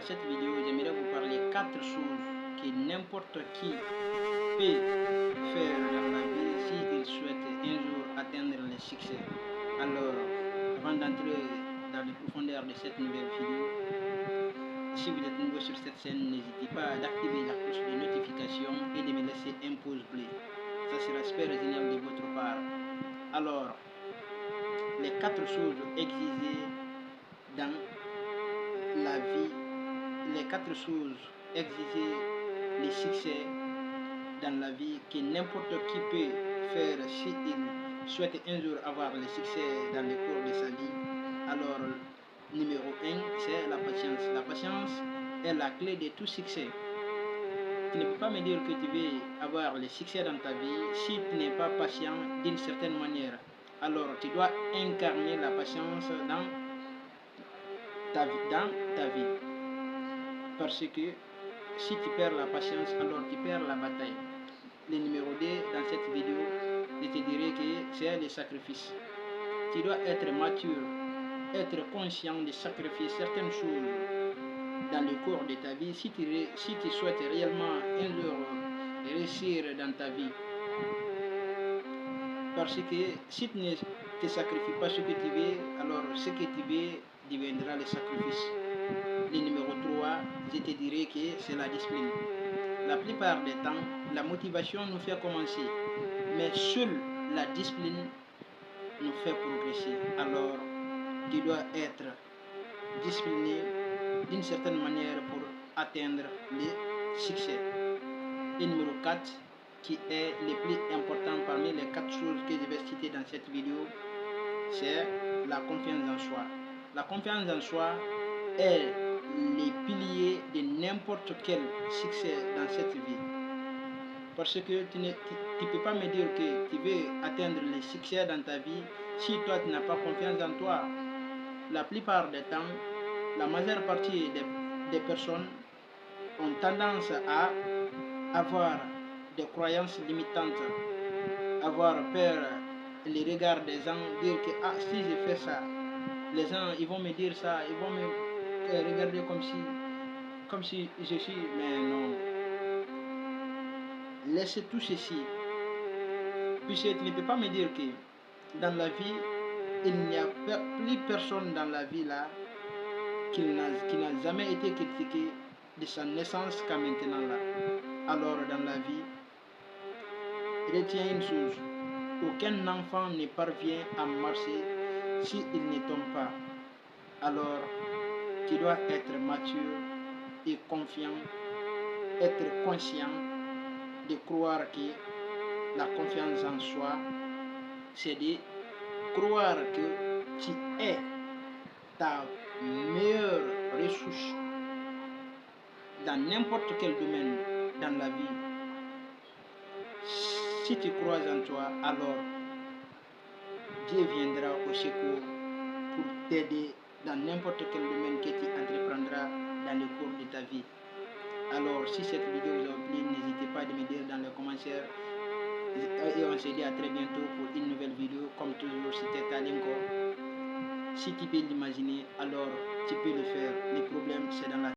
cette vidéo, j'aimerais vous parler 4 choses que n'importe qui peut faire dans la vie s'il souhaite un jour atteindre le succès. Alors, avant d'entrer dans les profondeurs de cette nouvelle vidéo, si vous êtes nouveau sur cette chaîne, n'hésitez pas à activer la cloche de notification et de me laisser un pouce bleu. Ça sera super génial de votre part. Alors, les 4 choses exigées dans la vie, les 4 choses exigées, les succès dans la vie que n'importe qui peut faire s'il souhaite un jour avoir le succès dans le cours de sa vie. Alors, numéro 1, c'est la patience. La patience est la clé de tout succès. Tu ne peux pas me dire que tu veux avoir le succès dans ta vie si tu n'es pas patient d'une certaine manière. Alors, tu dois incarner la patience dans ta vie. Parce que si tu perds la patience, alors tu perds la bataille. Le numéro 2 dans cette vidéo, je te dirai que c'est le sacrifice. Tu dois être mature, être conscient de sacrifier certaines choses dans le cours de ta vie si tu souhaites réellement un jour réussir dans ta vie. Parce que si tu ne te sacrifies pas ce que tu veux, alors ce que tu veux deviendra le sacrifice. Le numéro 3, je te dirais que c'est la discipline. La plupart des temps, la motivation nous fait commencer, mais seule la discipline nous fait progresser. Alors, tu dois être discipliné d'une certaine manière pour atteindre le succès. Et numéro 4, qui est le plus important parmi les 4 choses que je vais citer dans cette vidéo, c'est la confiance en soi. La confiance en soi est les piliers de n'importe quel succès dans cette vie. Parce que tu ne peux pas me dire que tu veux atteindre le succès dans ta vie si toi tu n'as pas confiance en toi. La plupart des temps, la majeure partie des personnes ont tendance à avoir des croyances limitantes, avoir peur, les regards des gens, dire que ah, si je fais ça, les gens ils vont me dire ça, ils vont me regarder comme si je suis, mais non. Laissez tout ceci, puisque tu ne peux pas me dire que dans la vie, il n'y a plus personne dans la vie là qui n'a jamais été critiqué de sa naissance qu'à maintenant là. Alors dans la vie, retiens une chose, aucun enfant ne parvient à marcher s'il ne tombe pas. Alors, tu dois être mature et confiant, être conscient de croire que la confiance en soi, c'est de croire que tu es ta meilleure ressource dans n'importe quel domaine dans la vie. Si tu crois en toi, alors Dieu viendra au secours pour t'aider dans n'importe quel domaine que tu entreprendras dans le cours de ta vie. Alors, si cette vidéo vous a plu, n'hésitez pas à me dire dans les commentaires. Et on se dit à très bientôt pour une nouvelle vidéo. Comme toujours, c'était Talinko. Si tu peux l'imaginer, alors tu peux le faire. Le problème, c'est dans la